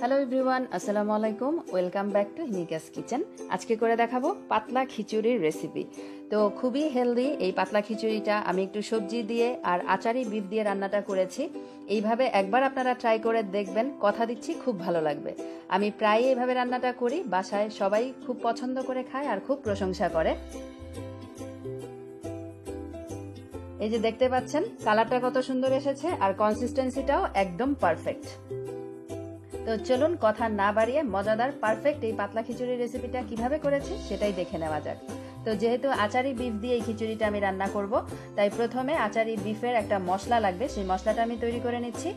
Hello everyone, আসসালামু আলাইকুম। Welcome back to হিনিকাস কিচেন। আজকে করে দেখাবো পাতলা খিচুড়ির রেসিপি। তো খুবই হেলদি এই পাতলা খিচুড়িটা। আমি একটু সবজি দিয়ে আর আচারি বিফ দিয়ে রান্নাটা করেছি। এইভাবে একবার আপনারা ট্রাই করে দেখবেন, কথা দিচ্ছি খুব ভালো লাগবে। আমি প্রায় এইভাবে রান্নাটা করি, বাসায় সবাই খুব পছন্দ করে খায় আর খুব প্রশংসা করে। এই যে দেখতে পাচ্ছেন কালারটা কত সুন্দর এসেছে আর কনসিস্টেন্সিটাও একদম পারফেক্ট। তো চলুন কথা না বাড়িয়ে মজাদার পারফেক্ট এই পাতলা খিচুড়ির রেসিপিটা কিভাবে করেছি সেটাই দেখে নেওয়া যাক। তো যেহেতু আচারি বিফ দিয়ে এই খিচুড়িটা আমি রান্না করব, তাই প্রথমে আচারি বিফের একটা মশলা লাগবে। সেই মশলাটা আমি তৈরি করে নিচ্ছি।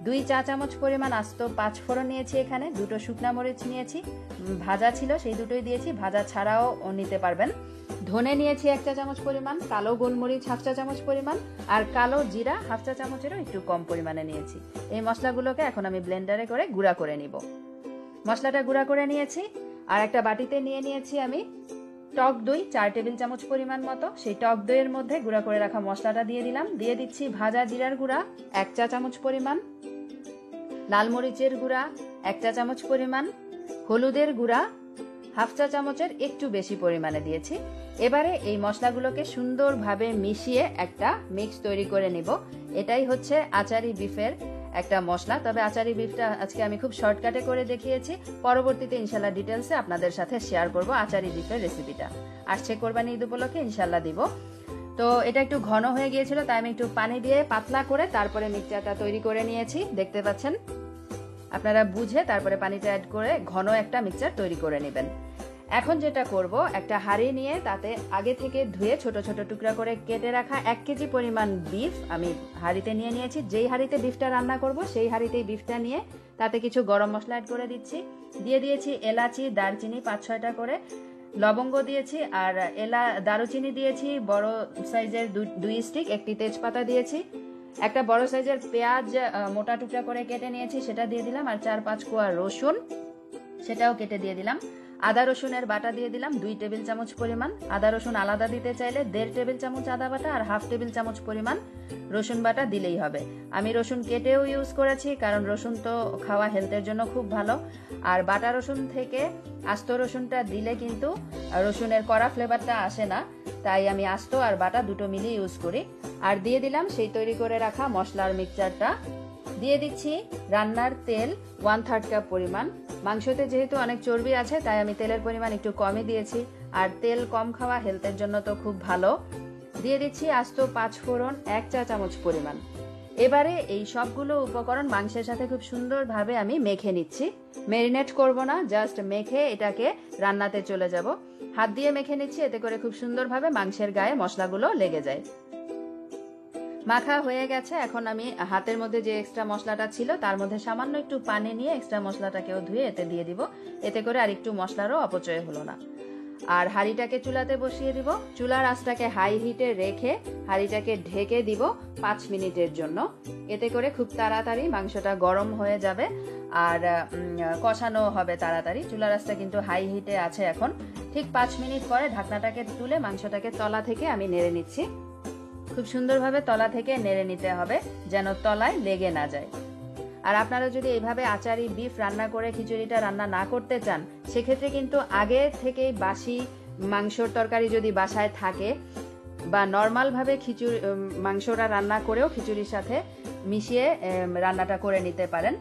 2 চা চামচ পরিমাণ আস্ত 5 ফোড়ন নিয়েছি, এখানে 2টো শুকনা মরিচ নিয়েছি, ভাজা ছিল সেই দুটোই দিয়েছি, ভাজা ছাড়াও নিতে পারবেন। ধনে নিয়েছি 1 চা চামচ পরিমাণ, কালো গোলমরিচ 1/2 চা চামচ পরিমাণ, আর কালো জিরা 1/2 চা চামচেরও একটু কম পরিমাণে নিয়েছি। এই মশলাগুলোকে এখন আমি ব্লেন্ডারে করে গুঁড়া করে নিব। মশলাটা গুঁড়া করে নিয়েছি। আর একটা বাটিতে নিয়ে নিয়েছি আমি টক দই 4 টেবিল চামচ পরিমাণ মতো। সেই টক দইয়ের মধ্যে গুঁড়া করে রাখা মশলাটা দিয়ে দিলাম। দিয়ে দিচ্ছি ভাজা জিরার গুঁড়া 1 চা চামচ পরিমাণ, লাল মরিচের গুঁড়া 1 চা চামচ পরিমাণ, হলুদের গুঁড়া 1/2 চা চামচের একটু বেশি পরিমাণে দিয়েছি। এবারে এই মশলাগুলোকে সুন্দরভাবে মিশিয়ে একটা মিক্স তৈরি করে নিব। এটাই হচ্ছে আচারি বিফের একটা মশলা। তবে আচারি বিফটা আজকে আমি খুব শর্টকাটে করে দেখিয়েছি। পরবর্তীতে ইনশাল্লাহ ডিটেলসে আপনাদের সাথে শেয়ার করব আচারি বিফের রেসিপিটা। আসছে কোরবানি ঈদ উপলক্ষে ইনশাল্লাহ দিব। তো এটা একটু ঘন হয়ে গিয়েছিল, তাই আমি একটু পানি দিয়ে পাতলা করে তারপরে মিক্সচারটা তৈরি করে নিয়েছি। দেখতে পাচ্ছেন, আপনারা বুঝে তারপরে পানিটা অ্যাড করে ঘন একটা মিক্সচার তৈরি করে নেবেন। এখন যেটা করব, একটা হাঁড়ি নিয়ে তাতে আগে থেকে ধুয়ে ছোট ছোট টুকরা করে কেটে রাখা 1 কেজি পরিমাণ বিফ আমি হাঁড়িতে নিয়ে নিয়েছি। যেই হাঁড়িতে বিফটা রান্না করব সেই হাঁড়িতেই বিফটা নিয়ে তাতে কিছু গরম মশলা অ্যাড করে দিচ্ছি। দিয়ে দিয়েছি এলাচি, দারচিনি 5-6টা করে, লবঙ্গ দিয়েছি, আর দারুচিনি দিয়েছি বড় সাইজের 2 স্টিক, একটি তেজপাতা দিয়েছি, একটা বড় সাইজের পেঁয়াজ মোটা টুকরা করে কেটে নিয়েছি সেটা দিয়ে দিলাম, আর 4-5 কোয়া রসুন সেটাও কেটে দিয়ে দিলাম। আদা রসুনের বাটা দিয়ে দিলাম 2 টেবিল চামচ পরিমাণ। আদা রসুন আলাদা দিতে চাইলে 1.5 টেবিল চামচ আদা বাটা আর 1/2 টেবিল চামচ পরিমাণ রসুন বাটা দিলেই হবে। আমি রসুন কেটেও ইউজ করেছি, কারণ রসুন তো খাওয়া হেলথের জন্য খুব ভালো। আর বাটা রসুন থেকে আস্ত রসুনটা দিলে কিন্তু রসুনের কড়া ফ্লেভারটা আসে না, তাই আমি আস্ত আর বাটা দুটো মিলিয়ে ইউজ করি। আর দিয়ে দিলাম সেই তৈরি করে রাখা মশলার মিক্সচারটা। দিয়ে দিচ্ছি রান্নার তেল 1/3 কাপ পরিমাণ। মাংসতে যেহেতু অনেক চর্বি আছে, তাই আমি তেলের পরিমাণ একটু কমই দিয়েছি। আর তেল কম খাওয়া হেলথের জন্য তো খুব ভালো। দিয়ে দিচ্ছি আস্ত 5 ফোড়ন 1 চা চামচ পরিমাণ। এবারে এই সবগুলো উপকরণ মাংসের সাথে খুব সুন্দরভাবে আমি মেখে নিচ্ছি। ম্যারিনেট করব না, জাস্ট মেখে এটাকে রান্নাতে চলে যাব। হাত দিয়ে মেখে নিচ্ছি, এতে করে খুব সুন্দরভাবে মাংসের গায়ে মশলাগুলো লেগে যায়। মাখা হয়ে গেছে। এখন আমি হাতের মধ্যে যে এক্সট্রা মশলাটা ছিল তার মধ্যে সামান্য একটু পানি নিয়ে এক্সট্রা মশলাটাকেও ধুয়ে এতে দিয়ে দিব। এতে করে আর একটু মশলারও অপচয় হলো না। আর হাঁড়িটাকে চুলাতে বসিয়ে দিব। চুলার আঁচটাকে হাই হিটে রেখে হাঁড়িটাকে ঢেকে দিব 5 মিনিটের জন্য। এতে করে খুব তাড়াতাড়ি মাংসটা গরম হয়ে যাবে আর কষানো হবে তাড়াতাড়ি। চুলার আঁচটা কিন্তু হাই হিটে আছে এখন। ঠিক 5 মিনিট পরে ঢাকনাটাকে তুলে মাংসটাকে তলা থেকে আমি নেড়ে নিচ্ছি। খুব সুন্দরভাবে তলা থেকে নেড়ে নিতে হবে, যেন তলায় লেগে না যায়। আর আপনারা যদি এইভাবে আচারি বিফ রান্না করে খিচুড়িটা রান্না না করতে চান, সেক্ষেত্রে কিন্তু আগে থেকেই বাসি মাংসর তরকারি যদি বাসায় থাকে, বা নর্মালভাবে মাংসটা রান্না করেও খিচুড়ির সাথে মিশিয়ে রান্নাটা করে নিতে পারেন।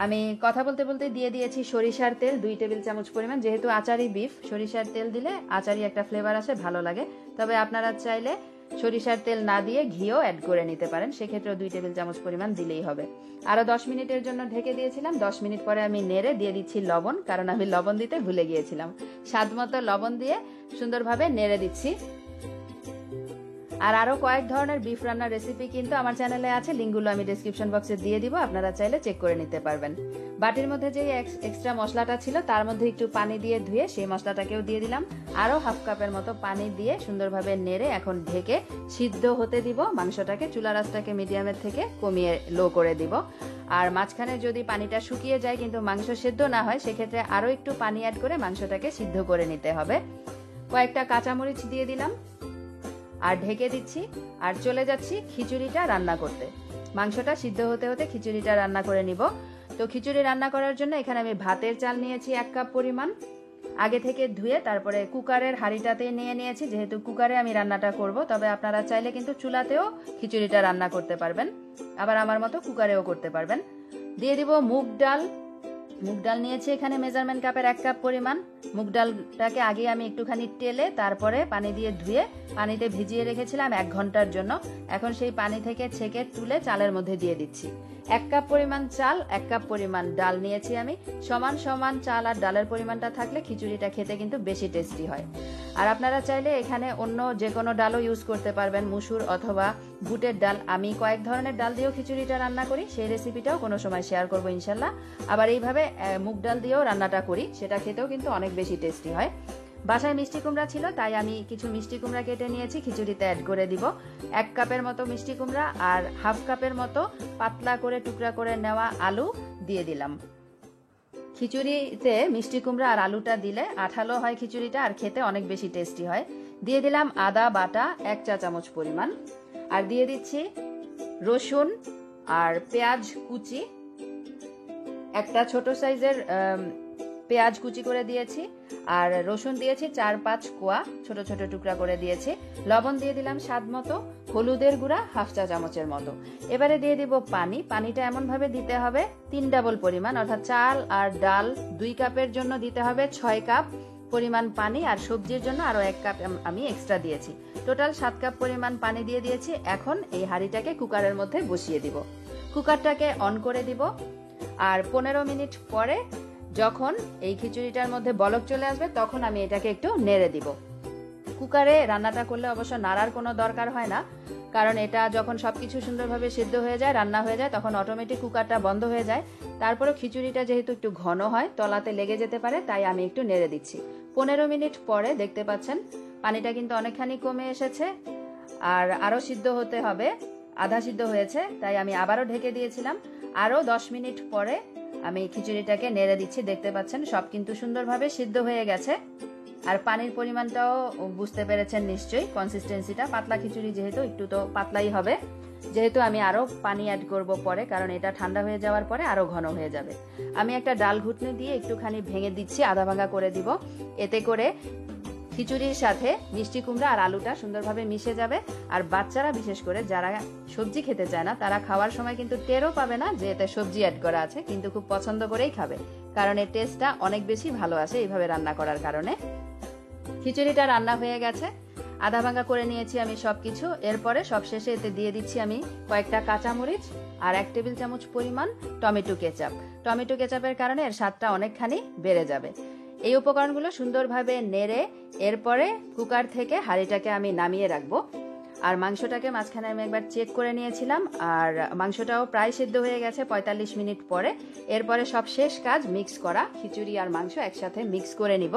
আমি কথা বলতে বলতে দিয়ে দিয়েছি সরিষার তেল 2 টেবিল চামচ পরিমাণ। যেহেতু আচারি বিফ, সরিষার তেল দিলে আচারি একটা ফ্লেভার আসে, ভালো লাগে। তবে আপনারা চাইলে সরিষার তেল না দিয়ে ঘিও অ্যাড করে নিতে পারেন, সেক্ষেত্রেও 2 টেবিল চামচ পরিমাণ দিলেই হবে। আরো 10 মিনিটের জন্য ঢেকে দিয়েছিলাম। 10 মিনিট পরে আমি নেড়ে দিয়ে দিচ্ছি লবণ, কারণ আমি লবণ দিতে ভুলে গিয়েছিলাম। স্বাদ মতো লবণ দিয়ে সুন্দরভাবে নেড়ে দিচ্ছি। আর আরো কয়েক ধরনের বিফ রান্নার রেসিপি কিন্তু আমার চ্যানেলে আছে, লিঙ্কগুলো আমি ডেসক্রিপশন বক্সে দিয়ে দিব, আপনারা চাইলে চেক করে নিতে পারবেন। বাটির মধ্যে যে এক্সট্রা মশলাটা ছিল তার মধ্যে একটু পানি দিয়ে ধুয়ে সেই মশলাটাকেও দিয়ে দিলাম। আরো 1/2 কাপের মতো পানি দিয়ে সুন্দরভাবে নেড়ে এখন ঢেকে সিদ্ধ হতে দিব মাংসটাকে। চুলার আঁচটাকে মিডিয়ামের থেকে কমিয়ে লো করে দিব। আর মাঝখানে যদি পানিটা শুকিয়ে যায় কিন্তু মাংস সেদ্ধ না হয়, সেক্ষেত্রে আরো একটু পানি অ্যাড করে মাংসটাকে সিদ্ধ করে নিতে হবে। কয়েকটা কাঁচামরিচ দিয়ে দিলাম আর ঢেকে দিচ্ছি। আর চলে যাচ্ছি খিচুড়িটা রান্না করতে। মাংসটা সিদ্ধ হতে হতে খিচুড়িটা রান্না করে নিব। তো খিচুড়ি রান্না করার জন্য এখানে আমি ভাতের চাল নিয়েছি 1 কাপ পরিমাণ, আগে থেকে ধুয়ে তারপরে কুকারের হাঁড়িটাতে নিয়ে নিয়েছি, যেহেতু কুকারে আমি রান্নাটা করব। তবে আপনারা চাইলে কিন্তু চুলাতেও খিচুড়িটা রান্না করতে পারবেন, আবার আমার মতো কুকারেও করতে পারবেন। দিয়ে দিব মুগ ডাল। মুগ ডাল নিয়েছি এখানে মেজারমেন্ট কাপের 1 কাপ পরিমাণ। মুগ ডালটাকে আগে আমি একটুখানি টেলে তারপরে পানি দিয়ে ধুয়ে পানিতে ভিজিয়ে রেখেছিলাম 1 ঘন্টার জন্য। এখন সেই পানি থেকে ছেঁকে তুলে চালের মধ্যে দিয়ে দিচ্ছি। 1 কাপ পরিমাণ চাল, 1 কাপ পরিমাণ ডাল নিয়েছি আমি। সমান সমান চাল আর ডালের পরিমাণটা থাকলে খিচুড়িটা খেতে কিন্তু বেশি টেস্টি হয়। আর আপনারা চাইলে এখানে অন্য যে কোনো ডালও ইউজ করতে পারবেন, মুসুর অথবা বুটের ডাল। আমি কয়েক ধরনের ডাল দিয়েও খিচুড়িটা রান্না করি, সেই রেসিপিটাও কোনো সময় শেয়ার করবো ইনশাল্লাহ। আবার এইভাবে মুগ ডাল দিয়েও রান্নাটা করি, সেটা খেতেও কিন্তু অনেক বেশি টেস্টি হয়। বাসায় মিষ্টি কুমড়া ছিল, তাই আমি কিছু মিষ্টি কুমড়া কেটে নিয়েছি, খিচুড়িতে অ্যাড করে দিব। 1 কাপের মতো মিষ্টি কুমড়া আর হাফ কাপের মতো পাতলা করে টুকরা করে নেওয়া আলু দিয়ে দিলাম। খিচুড়িতে মিষ্টি কুমড়া আর আলুটা দিলে আঠালো হয় খিচুড়িটা, আর খেতে অনেক বেশি টেস্টি হয়। দিয়ে দিলাম আদা বাটা 1 চা চামচ পরিমাণ, আর দিয়ে দিচ্ছি রসুন আর পেঁয়াজ কুচি, একটা ছোট সাইজের পেঁয়াজ কুচি করে দিয়েছি, আর রসুন দিয়েছি 4-5 কোয়া ছোট ছোট টুকরা করে দিয়েছি। লবণ দিয়ে দিলাম স্বাদ মতো, হলুদের গুঁড়া হাফ চা চামচের মতো। এবারে দিয়ে দিব পানি। পানিটা এমন ভাবে দিতে হবে 3 ডাবল পরিমাণ, অর্থাৎ চাল আর ডাল 2 কাপের জন্য দিতে হবে 6 কাপ পরিমাণ পানি, আর সবজির জন্য আরো 1 কাপ আমি এক্সট্রা দিয়েছি। টোটাল 7 কাপ পরিমাণ পানি দিয়ে দিয়েছি। এখন এই হাঁড়িটাকে কুকারের মধ্যে বসিয়ে দিব। কুকারটাকে অন করে দিব, আর 15 মিনিট পরে যখন এই খিচুড়িটার মধ্যে বলক চলে আসবে তখন আমি এটাকে একটু নেড়ে দিব। কুকারে রান্নাটা করলে অবশ্য নাড়ার কোনো দরকার হয় না, কারণ এটা যখন সবকিছু সুন্দরভাবে সিদ্ধ হয়ে যায়, রান্না হয়ে যায়, তখন অটোমেটিক কুকারটা বন্ধ হয়ে যায়। তারপরে খিচুড়িটা যেহেতু একটু ঘন হয়, তলাতে লেগে যেতে পারে, তাই আমি একটু নেড়ে দিচ্ছি। 15 মিনিট পরে দেখতে পাচ্ছেন পানিটা কিন্তু অনেকখানি কমে এসেছে, আর আরো সিদ্ধ হতে হবে, আধা সিদ্ধ হয়েছে, তাই আমি আবারও ঢেকে দিয়েছিলাম। আরো 10 মিনিট পরে আমি খিচুড়িটাকে নেড়ে দিচ্ছি। দেখতে পাচ্ছেন সব কিন্তু সুন্দরভাবে সিদ্ধ হয়ে গেছে, আর পানির পরিমাণটাও বুঝতে পেরেছেন নিশ্চয়ই। কনসিস্টেন্সিটা পাতলা খিচুড়ি যেহেতু একটু তো পাতলাই হবে, যেহেতু আমি আরো পানি অ্যাড করব পরে, কারণ এটা ঠান্ডা হয়ে যাওয়ার পরে আরো ঘন হয়ে যাবে। আমি একটা ডাল ঘুটনি দিয়ে একটুখানি ভেঙে দিচ্ছি, আধা ভাঙা করে দিব। এতে করে খিচুড়ির সাথে মিষ্টি কুমড়া আর আলুটা সুন্দরভাবে মিশে যাবে, আর বাচ্চারা বিশেষ করে যারা সবজি খেতে চায় না, তারা খাওয়ার সময় কিন্তু টেরও পাবে না যে এতে সবজি অ্যাড করা আছে, কিন্তু খুব পছন্দ করেই খাবে, কারণ এর টেস্টটা অনেক বেশি ভালো আসে এইভাবে রান্না করার কারণে। খিচুড়িটা রান্না হয়ে গেছে, আধা ভাঙা করে নিয়েছি আমি সবকিছু। এরপরে সবশেষে এতে দিয়ে দিচ্ছি আমি কয়েকটা কাঁচামরিচ আর 1 টেবিল চামচ পরিমাণ টমেটো কেচাপ। টমেটো কেচাপের কারণে এর স্বাদটা অনেকখানি বেড়ে যাবে। এই উপকরণগুলো সুন্দরভাবে নেড়ে এরপরে কুকার থেকে হাঁড়িটাকে আমি নামিয়ে রাখবো। আর মাংসটাকে মাঝখানে আমি একবার চেক করে নিয়েছিলাম, আর মাংসটাও প্রায় সিদ্ধ হয়ে গেছে 45 মিনিট পরে। এরপরে সব শেষ কাজ মিক্স করা, খিচুড়ি আর মাংস একসাথে মিক্স করে নিব।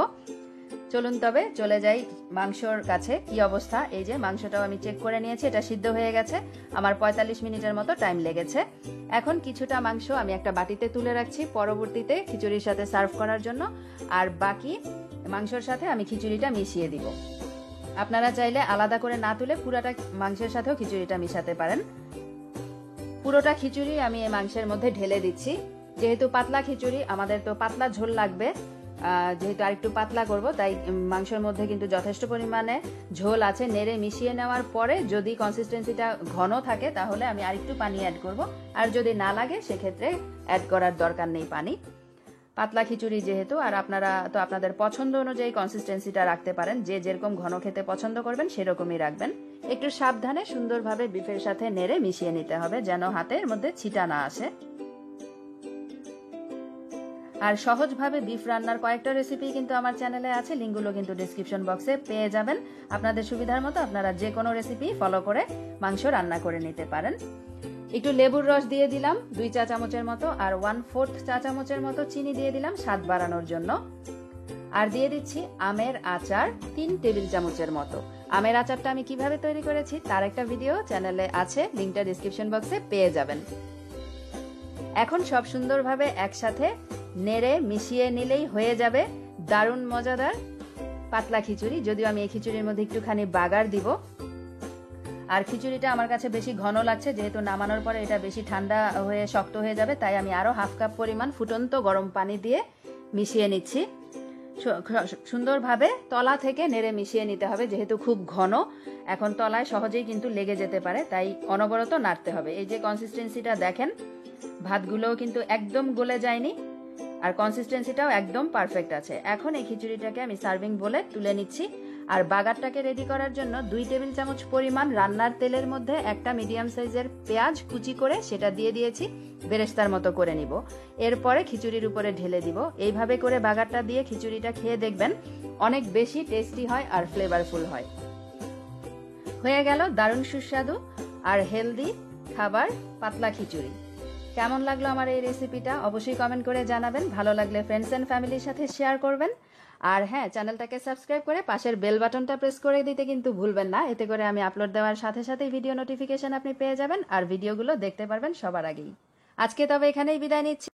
চলুন তবে চলে যাই মাংসর কাছে। কি অবস্থা, এই যে মাংসটাও আমি চেক করে নিয়েছি, এটা সিদ্ধ হয়ে গেছে, আমার 45 মিনিটের মতো টাইম লেগেছে। এখন কিছুটা মাংস আমি একটা বাটিতে তুলে রাখছি পরবর্তীতে খিচুড়ির সাথে সার্ভ করার জন্য, আর বাকি মাংসর সাথে আমি খিচুড়িটা মিশিয়ে দিব। আপনারা চাইলে আলাদা করে না তুলে পুরোটা মাংসের সাথেও খিচুড়িটা মিশাতে পারেন। পুরোটা খিচুড়ি আমি এই মাংসের মধ্যে ঢেলে দিচ্ছি। যেহেতু পাতলা খিচুড়ি, আমাদের তো পাতলা ঝোল লাগবে, যেহেতু আরেকটু পাতলা করব, তাই মাংসের মধ্যে কিন্তু যথেষ্ট পরিমাণে ঝোল আছে। নেড়ে মিশিয়ে নেওয়ার পরে যদি কনসিস্টেন্সিটা ঘন থাকে তাহলে আমি আরেকটু পানি অ্যাড করব, আর যদি না লাগে সেক্ষেত্রে অ্যাড করার দরকার নেই পানি। পাতলা খিচুড়ি যেহেতু, আর আপনারা তো আপনাদের পছন্দ অনুযায়ী কনসিস্টেন্সিটা রাখতে পারেন, যে যেরকম ঘন খেতে পছন্দ করবেন সেরকমই রাখবেন। একটু সাবধানে সুন্দরভাবে বিফের সাথে নেড়ে মিশিয়ে নিতে হবে, যেন হাতের মধ্যে ছিটা না আসে। আর সহজভাবে বিফ রান্নার কয়েকটা রেসিপি কিন্তু আমার চ্যানেলে আছে, লিঙ্কগুলো কিন্তু ডেসক্রিপশন বক্সে পেয়ে যাবেন। আপনাদের সুবিধার মতো আপনারা যে কোনো রেসিপি ফলো করে মাংস রান্না করে নিতে পারেন। একটু লেবুর রস দিয়ে দিলাম 2 চা চামচের মতো, আর 1/4 চা চামচের মতো চিনি দিয়ে দিলাম স্বাদ বাড়ানোর জন্য। আর দিয়ে দিচ্ছি আমের আচার 3 টেবিল চামচের মতো। আমের আচারটা আমি কিভাবে তৈরি করেছি তার একটা ভিডিও চ্যানেলে আছে, লিঙ্কটা ডেসক্রিপশন বক্সে পেয়ে যাবেন। এখন সব সুন্দরভাবে একসাথে নেড়ে মিশিয়ে নিলেই হয়ে যাবে দারুণ মজাদার পাতলা খিচুড়ি। যদিও আমি এই খিচুড়ির মধ্যে একটুখানি বাগার দিব। আর খিচুড়িটা আমার কাছে বেশি ঘন লাগছে, যেহেতু নামানোর পরে এটা বেশি ঠান্ডা হয়ে শক্ত হয়ে যাবে, তাই আমি আরও হাফ কাপ পরিমাণ ফুটন্ত গরম পানি দিয়ে মিশিয়ে নিচ্ছি। সুন্দরভাবে তলা থেকে নেড়ে মিশিয়ে নিতে হবে, যেহেতু খুব ঘন এখন তলায় সহজেই কিন্তু লেগে যেতে পারে, তাই অনবরত নাড়তে হবে। এই যে কনসিস্টেন্সিটা দেখেন, ভাতগুলোও কিন্তু একদম গলে যায়নি আর কনসিস্টেন্সিটাও একদম পারফেক্ট আছে। এখন এই খিচুড়িটাকে আমি সার্ভিং বলে তুলে নিচ্ছি। আর বাগারটাকে রেডি করার জন্য 2 টেবিল চামচ পরিমাণ রান্নার তেলের মধ্যে একটা মিডিয়াম সাইজের পেঁয়াজ কুচি করে সেটা দিয়ে দিয়েছি, বেরেস্তার মতো করে নিব। এরপরে খিচুড়ির উপরে ঢেলে দিব। এইভাবে করে বাগারটা দিয়ে খিচুড়িটা খেয়ে দেখবেন, অনেক বেশি টেস্টি হয় আর ফ্লেভারফুল হয়। হয়ে গেল দারুণ সুস্বাদু আর হেলদি খাবার পাতলা খিচুড়ি। কেমন লাগলো আমার এই রেসিপিটা অবশ্যই কমেন্ট করে জানাবেন। ভালো লাগলে ফ্রেন্ডস এন্ড ফ্যামিলির সাথে শেয়ার করবেন। আর হ্যাঁ, চ্যানেলটাকে সাবস্ক্রাইব করে পাশের বেল বাটনটা প্রেস করে দিতে কিন্তু ভুলবেন না। এতে করে আমি আপলোড দেওয়ার সাথে সাথে ভিডিও নোটিফিকেশন আপনি পেয়ে যাবেন আর ভিডিওগুলো দেখতে পারবেন সবার আগেই। আজকে তবে এখানেই বিদায় নিচ্ছি।